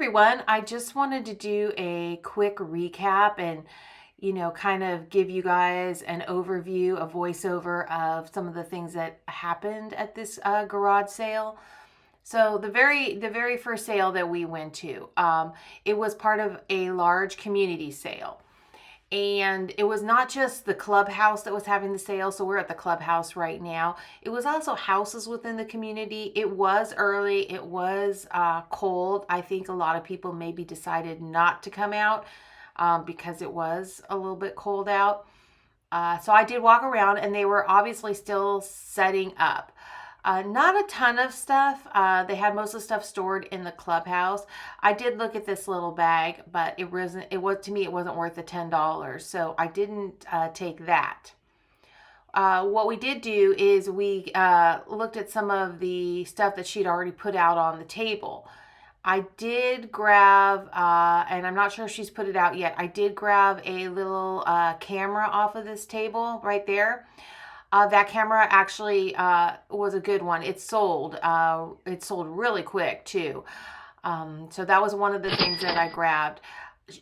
everyone. I just wanted to do a quick recap and, kind of give you guys an overview, a voiceover of some of the things that happened at this garage sale. So the very first sale that we went to, it was part of a large community sale. And it was not just the clubhouse that was having the sale. So we're at the clubhouse right now. It was also houses within the community. It was early. It was cold. I think a lot of people maybe decided not to come out because it was a little bit cold out. So I did walk around and they were obviously still setting up. Not a ton of stuff. They had most of the stuff stored in the clubhouse. I did look at this little bag, but it wasn't. It was to me. It wasn't worth the $10, so I didn't take that. What we did do is we looked at some of the stuff that she'd already put out on the table. I did grab, and I'm not sure if she's put it out yet. I did grab a little camera off of this table right there. That camera actually was a good one. It sold. It sold really quick too. So that was one of the things that I grabbed.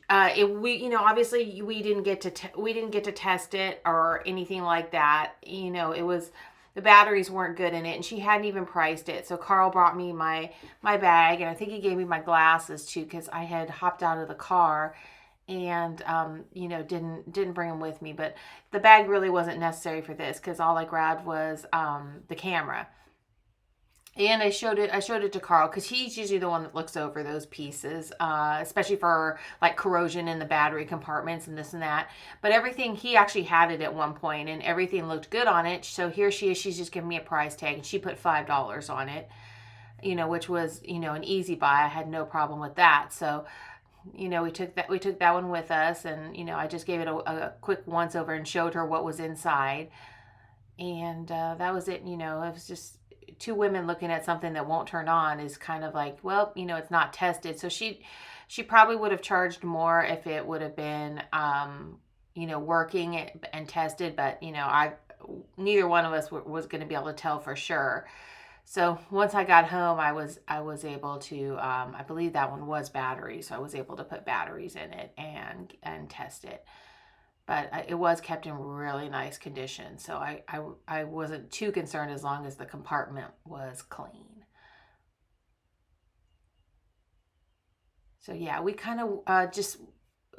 Obviously we didn't get to we didn't get to test it or anything like that. It was the batteries weren't good in it, and she hadn't even priced it. So Carl brought me my bag, and I think he gave me my glasses too because I had hopped out of the car and didn't bring them with me. But the bag really wasn't necessary for this because all I grabbed was the camera. And I showed it to Carl because he's usually the one that looks over those pieces, especially for like corrosion in the battery compartments and this and that. But everything, he actually had it at one point and everything looked good on it. So here she is, she's just giving me a price tag, and she put $5 on it, which was, an easy buy. I had no problem with that. So we took that one with us, and I just gave it a quick once over and showed her what was inside, and that was it. It was just two women looking at something that won't turn on is kind of like, well, it's not tested. So she probably would have charged more if it would have been working and tested, but I neither one of us was going to be able to tell for sure. So once I got home, I was able to, I believe that one was batteries, so I was able to put batteries in it and test it. But it was kept in really nice condition, so I wasn't too concerned as long as the compartment was clean. So yeah, we kind of just,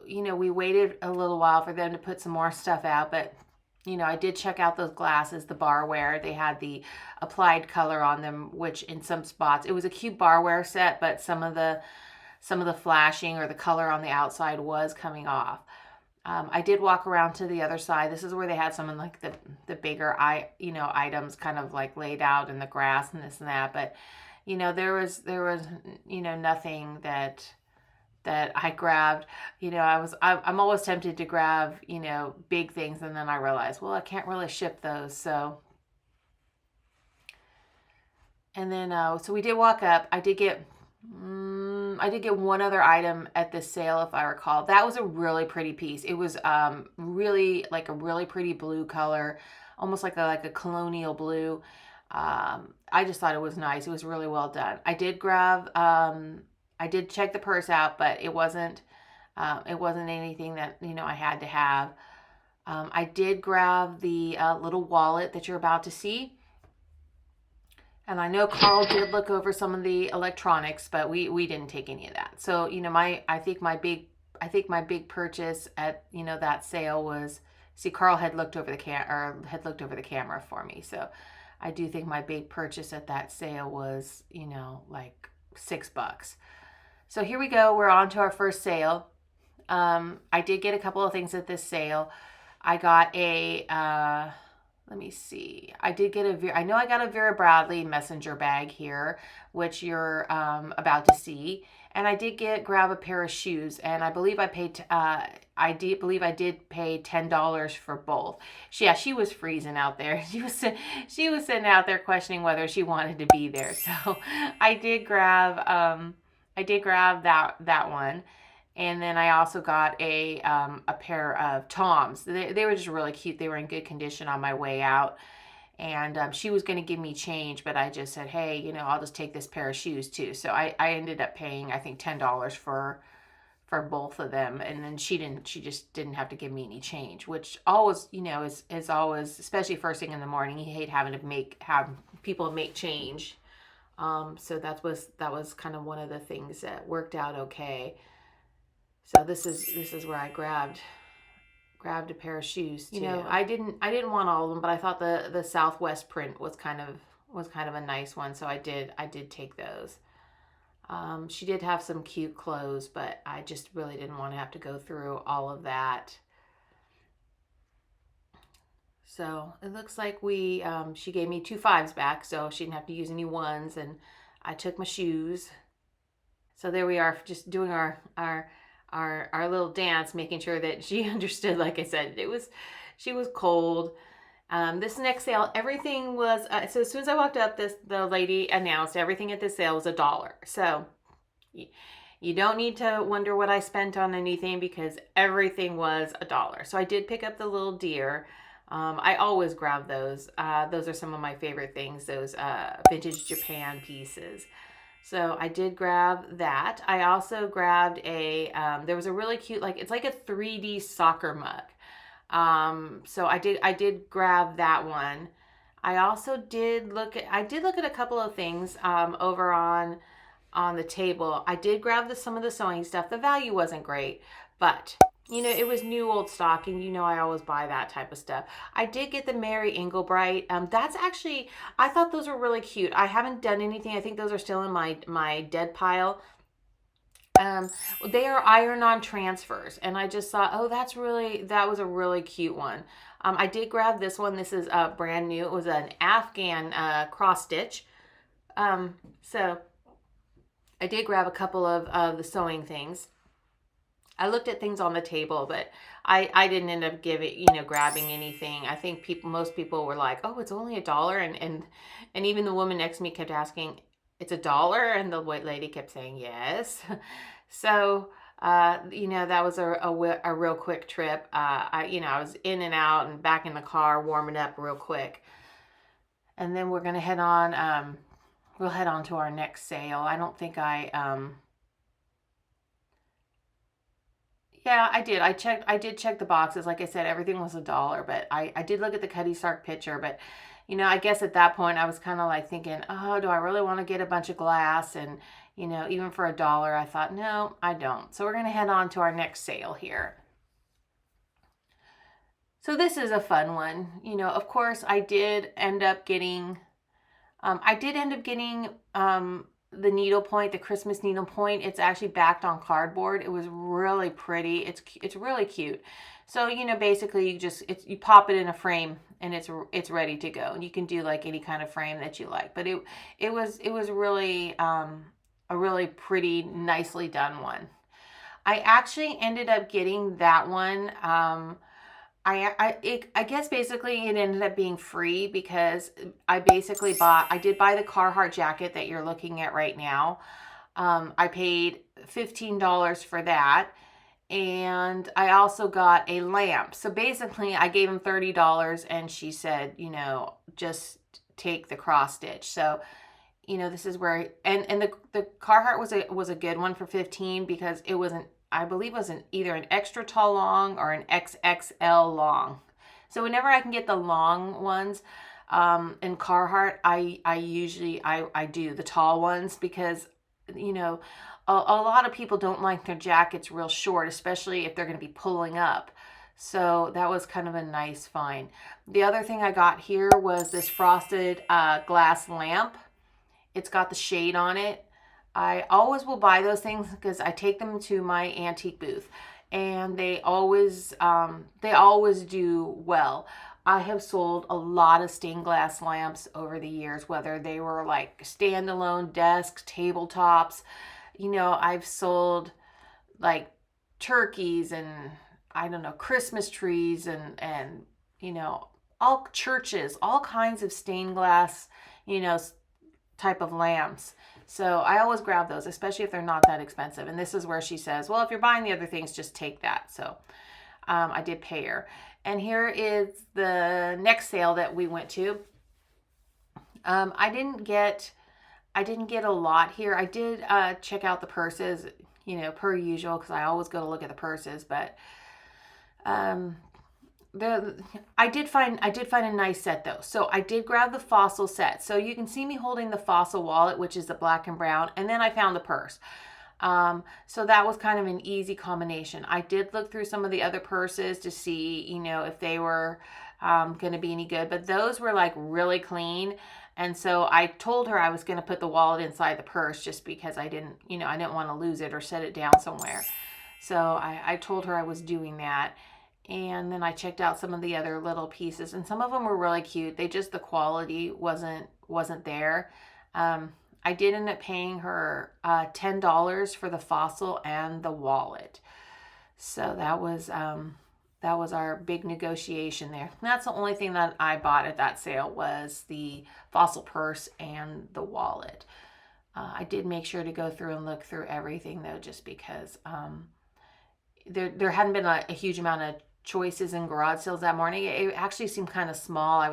we waited a little while for them to put some more stuff out, but I did check out those glasses, the barware. They had the applied color on them, which in some spots, it was a cute barware set, but some of the flashing or the color on the outside was coming off. I did walk around to the other side. This is where they had some of like the bigger items kind of like laid out in the grass and this and that. But there was nothing that I grabbed. I'm always tempted to grab, big things, and then I realized, well, I can't really ship those. So, and then, so we did walk up. I did get one other item at this sale, if I recall. That was a really pretty piece. It was really like a really pretty blue color, almost like a colonial blue. I just thought it was nice. It was really well done. I did grab. I did check the purse out, but it wasn't anything that I had to have. I did grab the little wallet that you're about to see, and I know Carl did look over some of the electronics, but we didn't take any of that. So I think my big purchase at that sale was, see, Carl had looked over the camera for me, so I do think my big purchase at that sale was like $6. So here we go. We're on to our first sale. I did get a couple of things at this sale. I got let me see. I know I got a Vera Bradley messenger bag here, which you're about to see. And I did grab a pair of shoes, and I believe I paid. I did pay $10 for both. She was freezing out there. She was sitting out there questioning whether she wanted to be there. So I did grab that one, and then I also got a pair of Toms. They were just really cute. They were in good condition on my way out, And she was going to give me change, but I just said, hey, I'll just take this pair of shoes too. So I ended up paying, I think, $10 for both of them, and then she just didn't have to give me any change, which always, is always, especially first thing in the morning, you hate having to have people make change. So that was kind of one of the things that worked out okay. So this is where I grabbed a pair of shoes too. I didn't want all of them, but I thought the Southwest print was kind of a nice one, so I did take those. She did have some cute clothes, but I just really didn't want to have to go through all of that. So it looks like she gave me 2 5s back, so she didn't have to use any 1s, and I took my shoes. So there we are, just doing our little dance, making sure that she understood. Like I said, she was cold. This next sale, everything was, so as soon as I walked up, the lady announced everything at this sale was $1. So you don't need to wonder what I spent on anything, because everything was $1. So I did pick up the little deer. I always grab those. Those are some of my favorite things, those vintage Japan pieces. So I did grab that. I also grabbed there was a really cute, it's like a 3D soccer mug. So I did grab that one. I also did look at a couple of things over on the table. I did grab some of the sewing stuff. The value wasn't great, but it was new old stock, and I always buy that type of stuff. I did get the Mary Englebright. That's actually, I thought those were really cute. I haven't done anything. I think those are still in my dead pile. They are iron-on transfers, and I just thought, oh, that was a really cute one. I did grab this one. This is brand new. It was an Afghan cross stitch. So I did grab a couple of the sewing things. I looked at things on the table, but I didn't end up grabbing anything. I think most people were like, oh, it's only $1, and even the woman next to me kept asking, it's $1, and the white lady kept saying yes. So that was a real quick trip. I was in and out and back in the car warming up real quick, and then we're gonna head on. We'll head on to our next sale. I don't think yeah, I did. I did check the boxes. Like I said, everything was $1, but I did look at the Cuddy Sark picture. But, I guess at that point I was kind of like thinking, oh, do I really want to get a bunch of glass? And, even for $1, I thought, no, I don't. So we're going to head on to our next sale here. So this is a fun one. Of course, I did end up getting the needlepoint, the Christmas needlepoint. It's actually backed on cardboard. It was really pretty. It's really cute. So basically you pop it in a frame and it's ready to go. And you can do like any kind of frame that you like. But it was really a really pretty, nicely done one. I actually ended up getting that one. I guess basically it ended up being free, because I did buy the Carhartt jacket that you're looking at right now. I paid $15 for that. And I also got a lamp. So basically I gave him $30, and she said, just take the cross stitch. So, this is where, and the Carhartt was a good one for 15, because it wasn't, I believe it was either an extra tall long or an XXL long. So whenever I can get the long ones in Carhartt, I usually do the tall ones, because a lot of people don't like their jackets real short, especially if they're going to be pulling up. So that was kind of a nice find. The other thing I got here was this frosted glass lamp. It's got the shade on it. I always will buy those things because I take them to my antique booth, and they always do well. I have sold a lot of stained glass lamps over the years, whether they were like standalone desks, tabletops. I've sold like turkeys and, I don't know, Christmas trees and all churches, all kinds of stained glass, type of lamps. So I always grab those, especially if they're not that expensive. And this is where she says, well, if you're buying the other things, just take that. So I did pay her. And here is the next sale that we went to. I didn't get a lot here. I did check out the purses, per usual, because I always go to look at the purses. But um, the I did find a nice set though. So I did grab the fossil set. So you can see me holding the fossil wallet, which is the black and brown, and then I found the purse. So that was kind of an easy combination. I did look through some of the other purses to see, if they were going to be any good, but those were like really clean. And so I told her I was going to put the wallet inside the purse just because I didn't want to lose it or set it down somewhere. So I told her I was doing that. And then I checked out some of the other little pieces, and some of them were really cute. The quality wasn't there. I did end up paying her $10 for the fossil and the wallet. So that was our big negotiation there. And that's the only thing that I bought at that sale was the fossil purse and the wallet. I did make sure to go through and look through everything though, just because there hadn't been a huge amount of choices in garage sales that morning. It actually seemed kind of small.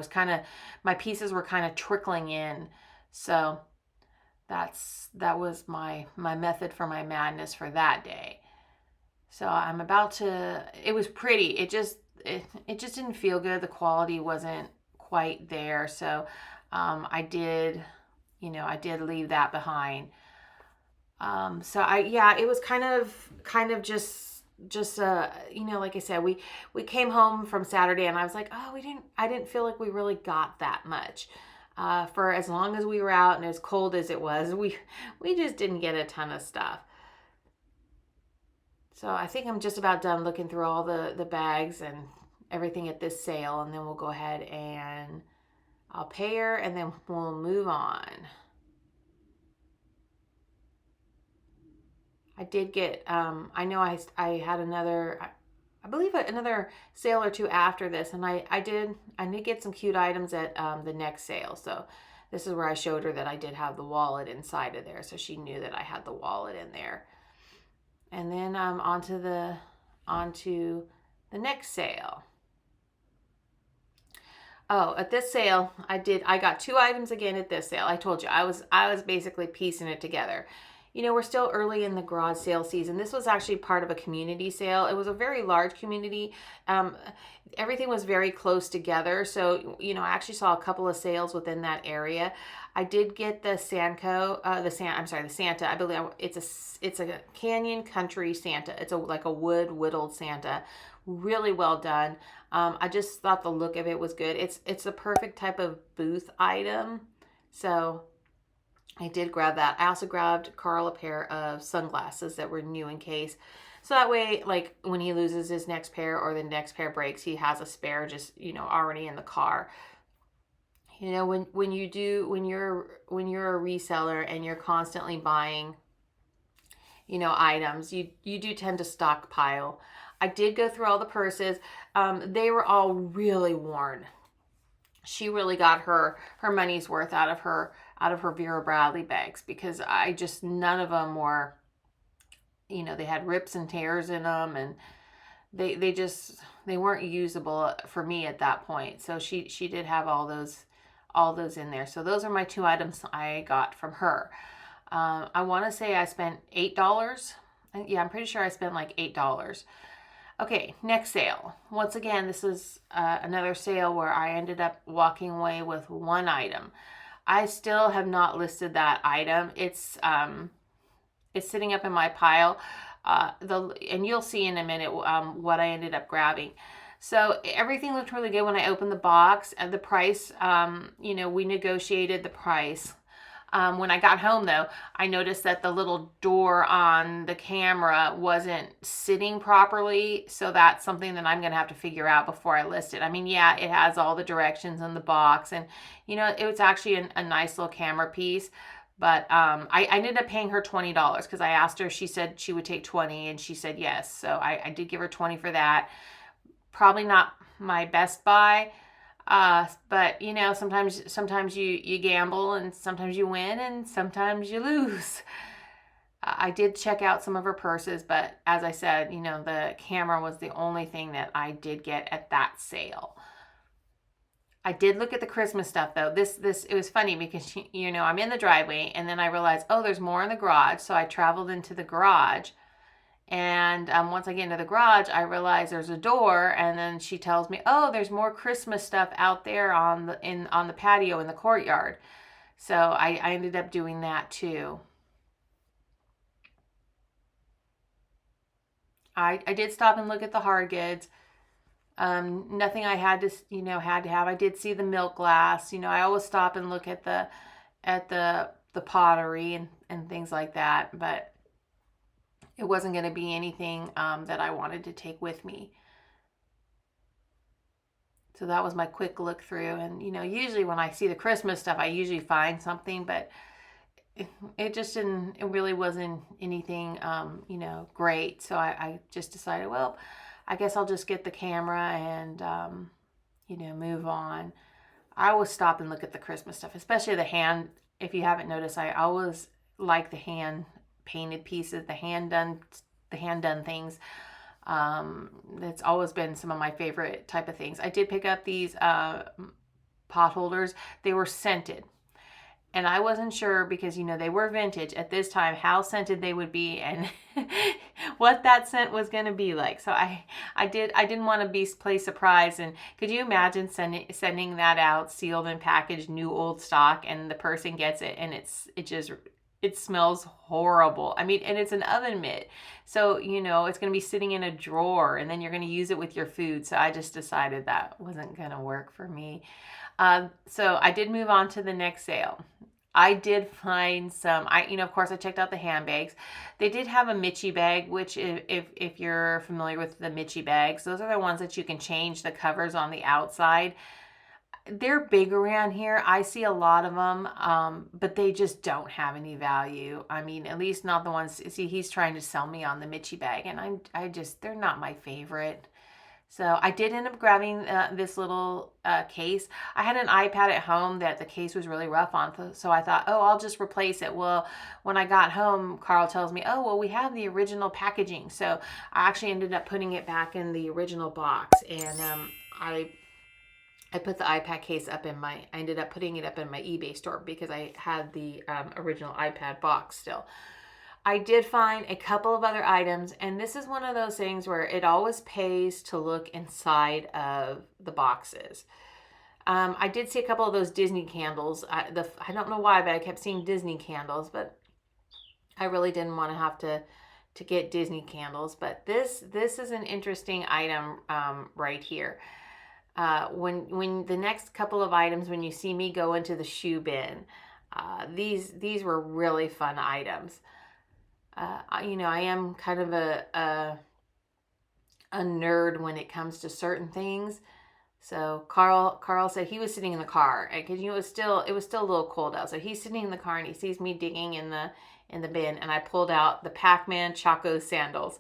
My pieces were kind of trickling in. So that was my method for my madness for that day. So I'm about to, it was pretty. It just didn't feel good. The quality wasn't quite there. So I did leave that behind. It was kind of just like I said, we came home from Saturday and I was like, oh, I didn't feel like we really got that much. For as long as we were out and as cold as it was, we just didn't get a ton of stuff. So I think I'm just about done looking through all the bags and everything at this sale, and then we'll go ahead and I'll pay her and then we'll move on. I did get, I know I had I believe another sale or two after this, and I did get some cute items at the next sale. So this is where I showed her that I did have the wallet inside of there, so she knew that I had the wallet in there. And then onto the next sale. Oh, at this sale, I got 2 items again at this sale. I told you I was basically piecing it together. We're still early in the garage sale season. This was actually part of a community sale. It was a very large community. Everything was very close together. So, I actually saw a couple of sales within that area. I did get the Santa. I believe it's a Canyon Country Santa. It's like a wood whittled Santa. Really well done. I just thought the look of it was good. It's the perfect type of booth item. So I did grab that. I also grabbed Carl a pair of sunglasses that were new in case. So that way, like when he loses his next pair or the next pair breaks, he has a spare just, already in the car. When you're a reseller and you're constantly buying, items, you do tend to stockpile. I did go through all the purses. They were all really worn. She really got her money's worth out of her Vera Bradley bags, because none of them were, they had rips and tears in them, and they weren't usable for me at that point. So she did have all those in there. So those are my 2 items I got from her. I want to say I spent $8. Yeah, I'm pretty sure I spent like $8. Okay, next sale. Once again, this is another sale where I ended up walking away with 1 item. I still have not listed that item. It's sitting up in my pile. And you'll see in a minute what I ended up grabbing. So everything looked really good when I opened the box. And the price, we negotiated the price. When I got home, though, I noticed that the little door on the camera wasn't sitting properly. So that's something that I'm going to have to figure out before I list it. I mean, yeah, it has all the directions in the box. And, it was actually a nice little camera piece. But I ended up paying her $20 because I asked her. She said she would take $20, and she said yes. So I did give her $20 for that. Probably not my best buy. But sometimes you gamble, and sometimes you win, and sometimes you lose. I did check out some of her purses, but as I said, the camera was the only thing that I did get at that sale. I did look at the Christmas stuff though. It was funny because I'm in the driveway and then I realized, oh, there's more in the garage. So I traveled into the garage, and once I get into the garage, I realize there's a door, and then she tells me, oh, there's more Christmas stuff out there on the patio in the courtyard. So I ended up doing that too. I did stop and look at the hard goods. Nothing I had to have. I did see the milk glass. I always stop and look at the pottery and things like that, but it wasn't going to be anything that I wanted to take with me. So that was my quick look through. And usually when I see the Christmas stuff, I usually find something, but it just didn't. It really wasn't anything great. So I just decided, well, I guess I'll just get the camera and move on. I always stop and look at the Christmas stuff, especially the hand. If you haven't noticed, I always like the hand painted pieces, the hand done things. It's always been some of my favorite type of things. I did pick up these pot holders. They were scented, and I wasn't sure because they were vintage at this time how scented they would be and what that scent was going to be like. So I didn't want to be play surprised. And could you imagine sending that out sealed and packaged, new old stock, and the person gets it and it smells horrible. I mean, and it's an oven mitt. So, it's going to be sitting in a drawer and then you're going to use it with your food. So I just decided that wasn't going to work for me. So I did move on to the next sale. I did find some, of course I checked out the handbags. They did have a Mitchie bag, which if you're familiar with the Mitchie bags, those are the ones that you can change the covers on the outside. They're big around here. I see a lot of them, but they just don't have any value. I mean, at least not the ones, see, he's trying to sell me on the Mitchie bag, and they're not my favorite. So I did end up grabbing this little case. I had an iPad at home that the case was really rough on, so I thought, oh, I'll just replace it. Well, when I got home, Carl tells me, oh, well, we have the original packaging. So I actually ended up putting it back in the original box, and I put the iPad case I ended up putting it up in my eBay store because I had the original iPad box still. I did find a couple of other items, and this is one of those things where it always pays to look inside of the boxes. I did see a couple of those Disney candles. I don't know why, but I kept seeing Disney candles, but I really didn't want to have to get Disney candles. But this is an interesting item right here. When the next couple of items, when you see me go into the shoe bin, these were really fun items. I am kind of a nerd when it comes to certain things. So Carl said he was sitting in the car because it was still a little cold out. So he's sitting in the car and he sees me digging in the bin, and I pulled out the Pac-Man Chacos sandals.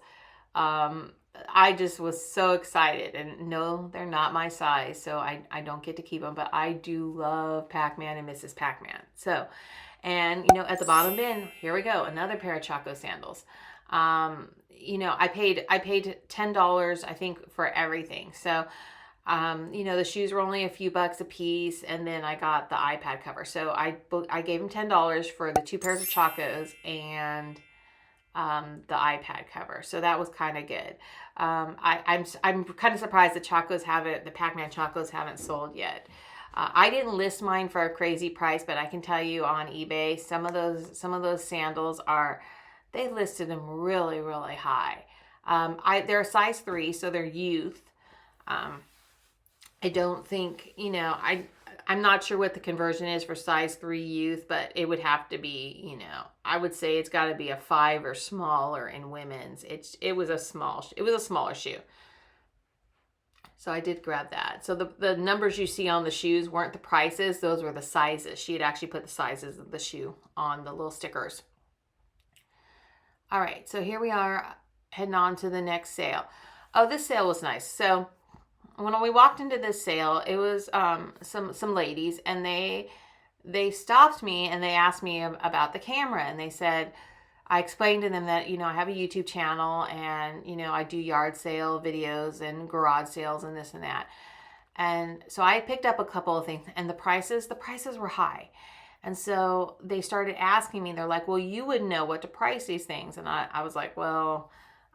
I just was so excited, and no, they're not my size, so I don't get to keep them, but I do love Pac-Man and Mrs. Pac-Man. So, and at the bottom bin, here we go, another pair of Chaco sandals. I paid $10, I think, for everything. So, the shoes were only a few bucks a piece, and then I got the iPad cover. So I gave him $10 for the 2 pairs of Chacos and the iPad cover. So that was kind of good. I'm kind of surprised the Pac-Man Chacos haven't sold yet. I didn't list mine for a crazy price, but I can tell you on eBay, some of those sandals they listed them really, really high. They're a size 3, so they're youth. I don't think, I'm not sure what the conversion is for size 3 youth, but it would have to be, I would say it's got to be a 5 or smaller in women's. It was a smaller shoe. So I did grab that. So the numbers you see on the shoes weren't the prices. Those were the sizes. She had actually put the sizes of the shoe on the little stickers. All right. So here we are heading on to the next sale. Oh, this sale was nice. So when we walked into this sale, it was some ladies, and they stopped me and they asked me about the camera, and they said, I explained to them that, I have a YouTube channel, and, I do yard sale videos and garage sales and this and that. And so I picked up a couple of things, and the prices were high. And so they started asking me, they're like, well, you would know what to price these things. And I was like, well,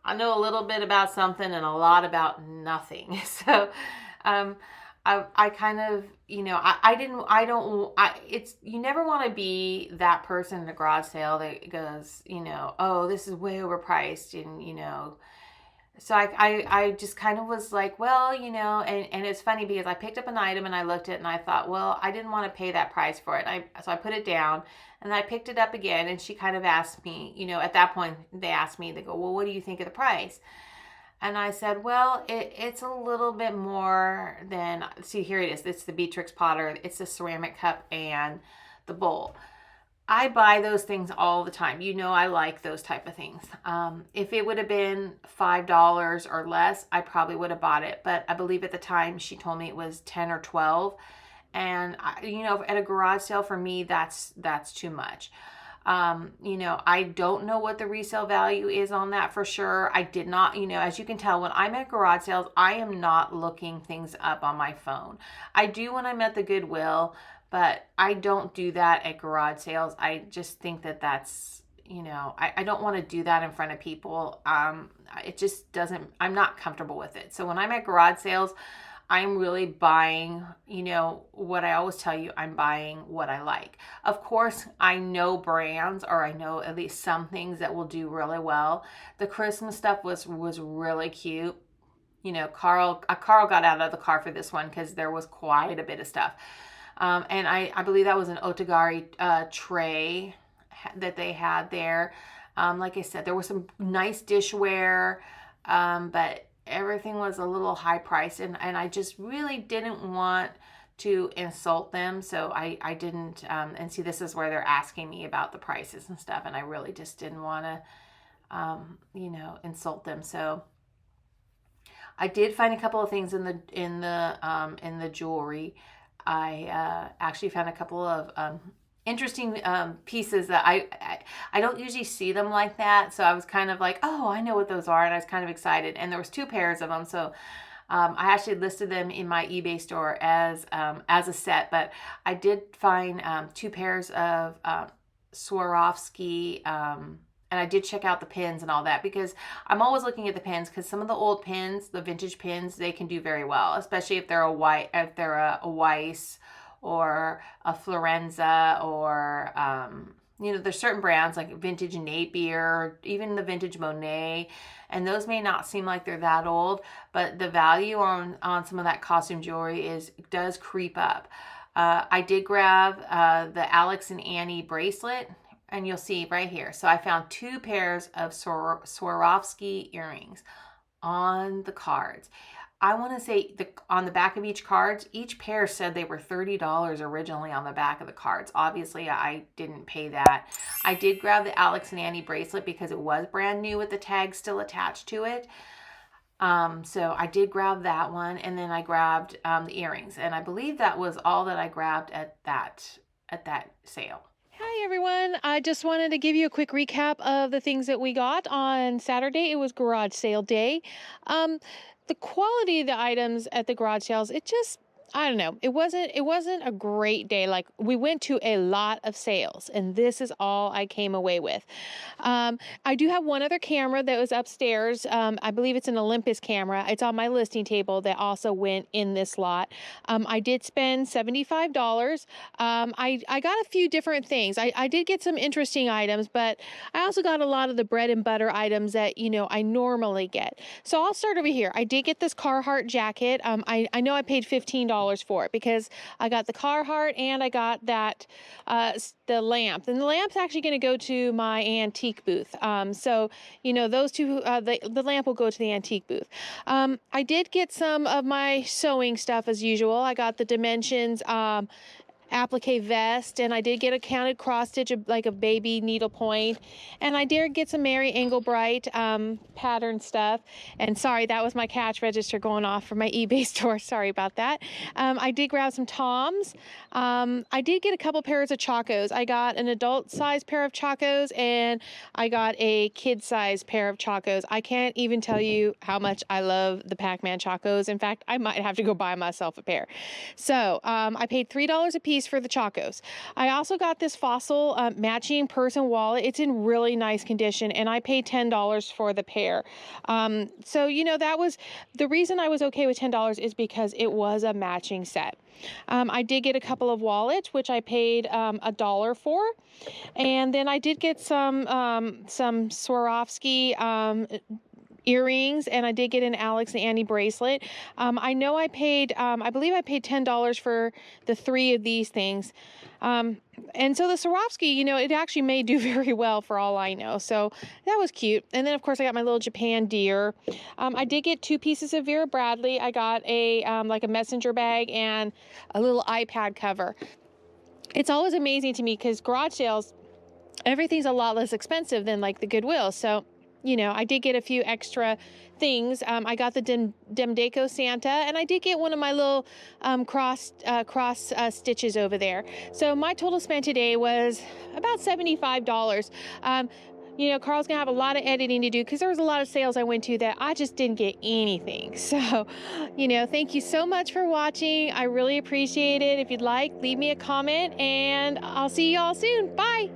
I know a little bit about something and a lot about nothing. So um, I kind of, it's, you never want to be that person in a garage sale that goes, oh, this is way overpriced. And, so I just kind of was like, well, and it's funny because I picked up an item and I looked at it and I thought, well, I didn't want to pay that price for it. So I put it down and I picked it up again, and she kind of asked me, at that point they asked me, they go, well, what do you think of the price? And I said, well, it's a little bit more than, see, here it is. It's the Beatrix Potter. It's the ceramic cup and the bowl. I buy those things all the time. I like those type of things. If it would have been $5 or less, I probably would have bought it. But I believe at the time she told me it was 10 or 12. And, at a garage sale for me, that's too much. I don't know what the resale value is on that for sure. I did not, as you can tell, when I'm at garage sales, I am not looking things up on my phone. I do when I'm at the Goodwill, but I don't do that at garage sales. I just think that that's, I don't want to do that in front of people. It just doesn't, I'm not comfortable with it. So when I'm at garage sales, I'm really buying, what I always tell you, I'm buying what I like. Of course, I know brands, or I know at least some things that will do really well. The Christmas stuff was really cute. Carl got out of the car for this one because there was quite a bit of stuff. And I believe that was an Otagari tray that they had there. Like I said, there was some nice dishware, but everything was a little high priced, and I just really didn't want to insult them. So I didn't, and see, this is where they're asking me about the prices and stuff, and I really just didn't want to, insult them. So I did find a couple of things in the jewelry. I actually found a couple of interesting pieces that I don't usually see them like that. So I was kind of like, oh, I know what those are, and I was kind of excited. And there was 2 pairs of them, so I actually listed them in my eBay store as a set. But I did find 2 pairs of Swarovski. And I did check out the pins and all that, because I'm always looking at the pins, because some of the old pins, the vintage pins, they can do very well, especially if they're a Weiss or a Florenza, or there's certain brands like vintage Napier, even the vintage Monet, and those may not seem like they're that old, but the value on some of that costume jewelry does creep up. I did grab the Alex and Annie bracelet. And you'll see right here. So I found 2 pairs of Swarovski earrings on the cards. I want to say on the back of each pair said they were $30 originally on the back of the cards. Obviously, I didn't pay that. I did grab the Alex and Annie bracelet because it was brand new with the tag still attached to it. So I did grab that one, and then I grabbed the earrings, and I believe that was all that I grabbed at that sale. Hi everyone, I just wanted to give you a quick recap of the things that we got on Saturday. It was garage sale day. The quality of the items at the garage sales, I don't know. It wasn't a great day. Like, we went to a lot of sales, and this is all I came away with. I do have one other camera that was upstairs. I believe it's an Olympus camera. It's on my listing table that also went in this lot. I did spend $75. I got a few different things. I did get some interesting items, but I also got a lot of the bread and butter items that, I normally get. So I'll start over here. I did get this Carhartt jacket. I know I paid $15 for it because I got the Carhartt and I got that the lamp, and the lamp's actually going to go to my antique booth. So those two, the lamp will go to the antique booth. I did get some of my sewing stuff as usual. I got the Dimensions applique vest, and I did get a counted cross stitch, like a baby needlepoint, and I did get some Mary Englebright pattern stuff. And sorry, that was my cash register going off for my eBay store. Sorry about that. I did grab some Toms. I did get a couple pairs of Chacos. I got an adult size pair of Chacos, and I got a kid size pair of Chacos. I can't even tell you how much I love the Pac-Man Chacos. In fact, I might have to go buy myself a pair. So I paid $3 a piece for the Chacos. I also got this Fossil matching purse and wallet. It's in really nice condition, and I paid $10 for the pair. So, you know, that was the reason I was okay with $10 is because it was a matching set. I did get a couple of wallets, which I paid $1 for. And then I did get some Swarovski earrings, and I did get an Alex and Annie bracelet. I know I paid, I believe I paid $10 for the 3 of these things. And so the Swarovski, you know, it actually may do very well for all I know. So that was cute. And then of course I got my little Japan deer. I did get 2 pieces of Vera Bradley. I got a, like a messenger bag and a little iPad cover. It's always amazing to me because garage sales, everything's a lot less expensive than like the Goodwill. So, you know, I did get a few extra things. I got the Demdeco Santa, and I did get one of my little cross stitches over there. So my total spend today was about $75. You know, Carl's gonna have a lot of editing to do because there was a lot of sales I went to that I just didn't get anything. So, you know, thank you so much for watching. I really appreciate it. If you'd like, leave me a comment, and I'll see you all soon. Bye.